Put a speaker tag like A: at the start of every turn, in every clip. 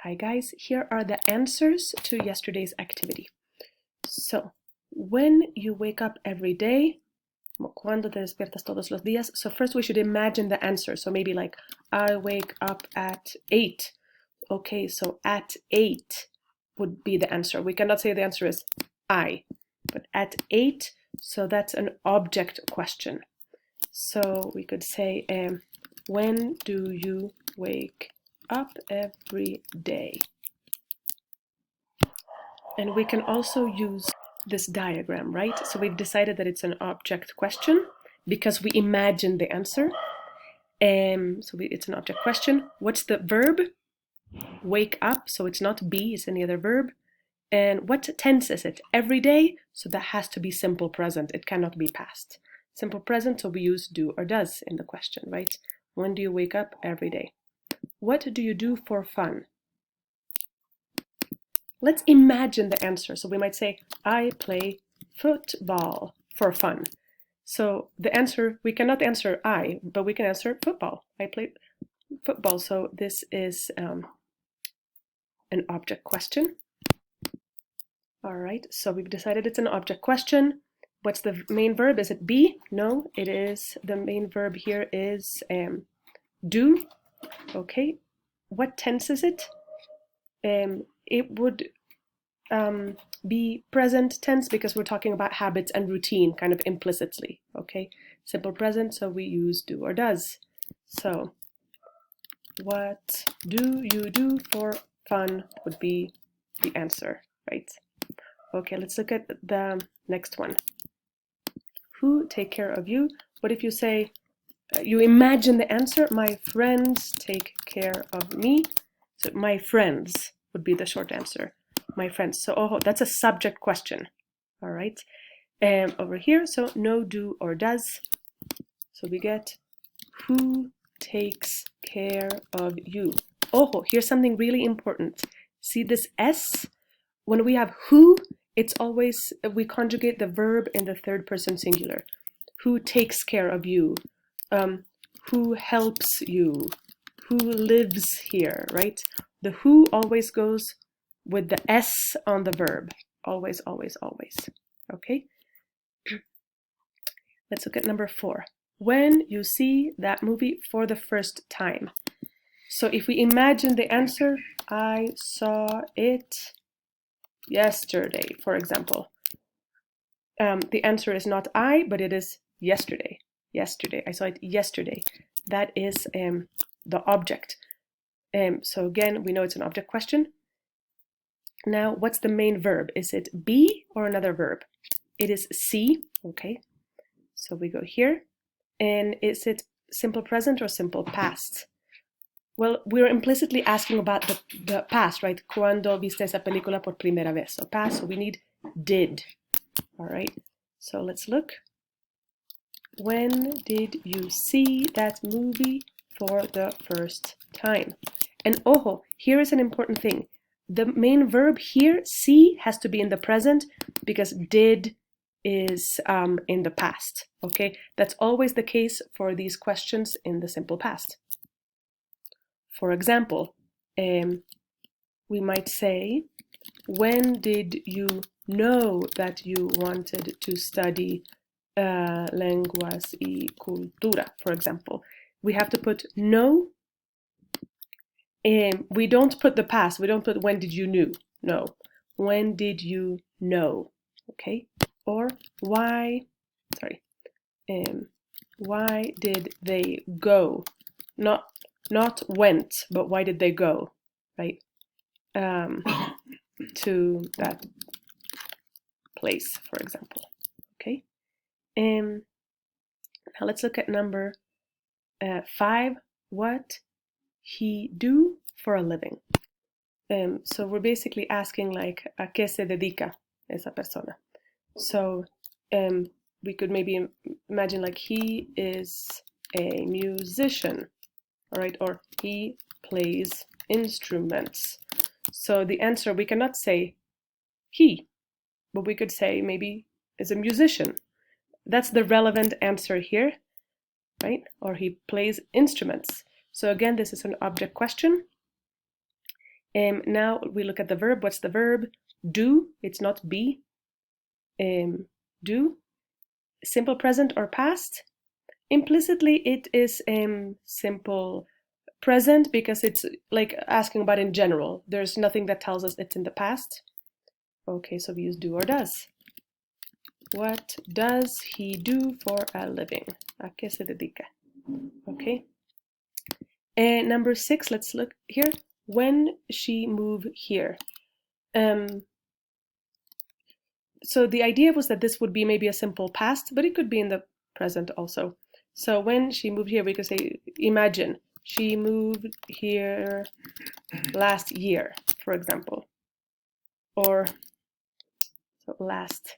A: Hi guys, here are the answers to yesterday's activity. So, when you wake up every day, cuando te despiertas todos los días, so first we should imagine the answer. So maybe like, I wake up at 8. Okay, so at 8 would be the answer. We cannot say the answer is I, but at 8, so that's an object question. So we could say, when do you wake up every day? And we can also use this diagram, right? So we've decided that it's an object question because we imagine the answer. It's an object question. What's the verb? Wake up, so it's not be, it's any other verb. And what tense is it? Every day, so that has to be simple present. It cannot be past. Simple present, so we use do or does in the question, right? When do you wake up? Every day. What do you do for fun? Let's imagine the answer. So we might say, I play football for fun. So the answer, we cannot answer I, but we can answer football. I play football. So this is an object question. All right, so we've decided it's an object question. What's the main verb? Is it be? No, it is, the main verb here is do. Okay, what tense is it? It would be present tense because we're talking about habits and routine kind of implicitly. Okay, simple present, so we use do or does. So what do you do for fun would be the answer, right? Okay, let's look at the next one. Who take care of you? What if you say, you imagine the answer, my friends take care of me. So my friends would be the short answer. My friends. So that's a subject question. All right. Over here, so no, do, or does. So we get who takes care of you. Here's something really important. See this S? When we have who, it's always, we conjugate the verb in the third person singular. Who takes care of you? Who helps you? Who lives here, right? The who always goes with the S on the verb. Always, always, always. Okay? Let's look at number 4. When you see that movie for the first time. So if we imagine the answer, I saw it yesterday, for example. The answer is not I, but it is yesterday. Yesterday. I saw it yesterday. That is the object. So again, we know it's an object question. Now, what's the main verb? Is it be or another verb? It is see. Okay. So we go here. And is it simple present or simple past? Well, we're implicitly asking about the past, right? Cuando viste esa película por primera vez? So past, so we need did. All right. So let's look. When did you see that movie for the first time? And here is an important thing. The main verb here, see, has to be in the present because did is in the past. Okay, that's always the case for these questions in the simple past. For example, we might say, when did you know that you wanted to study lenguas y cultura, for example? We have to put know. We don't put the past. We don't put when did you knew. No. When did you know? Okay. Or why did they go? Not went, but why did they go? Right? To that place, for example. Okay. Now let's look at number 5. What he do for a living. So we're basically asking like, ¿a qué se dedica esa persona? So we could maybe imagine like he is a musician, all right, or he plays instruments. So the answer, we cannot say he, but we could say maybe is a musician. That's the relevant answer here, right? Or he plays instruments. So again, this is an object question. Now we look at the verb. What's the verb? Do. It's not be. Do. Simple present or past. Implicitly, it is simple present because it's like asking about in general. There's nothing that tells us it's in the past. Okay, so we use do or does. What does he do for a living? ¿A qué se dedica? Okay. And number 6, let's look here. When she moved here. So the idea was that this would be maybe a simple past, but it could be in the present also. So when she moved here, we could say, imagine, she moved here last year, for example. Or, so last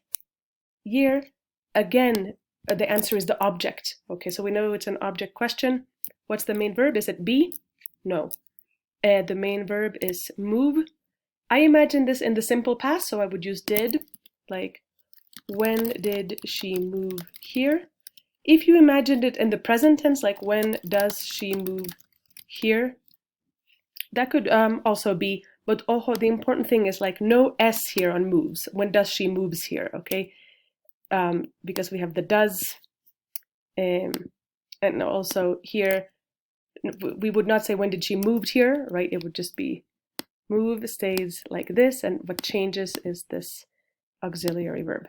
A: year, again, the answer is the object. Okay, so we know it's an object question. What's the main verb? Is it be? No. The main verb is move. I imagine this in the simple past, so I would use did. Like, when did she move here? If you imagined it in the present tense, like when does she move here? That could also be, but the important thing is like no S here on moves. When does she moves here, okay? Because we have the does, and also here, we would not say when did she moved here, right? It would just be move stays like this, and what changes is this auxiliary verb.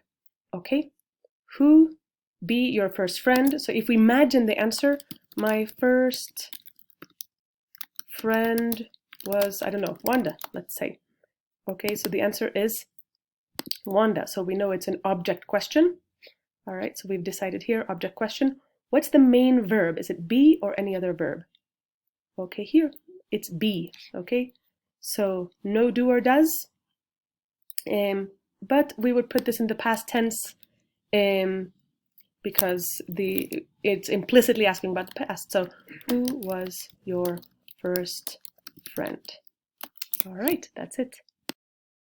A: Okay, who be your first friend? So if we imagine the answer, my first friend was, I don't know, Wanda, let's say. Okay, so the answer is Wanda. So we know it's an object question. All right, so we've decided here, object question. What's the main verb? Is it be or any other verb? Okay, here it's be. Okay, so no do or does. But we would put this in the past tense because it's implicitly asking about the past. So who was your first friend? All right, that's it.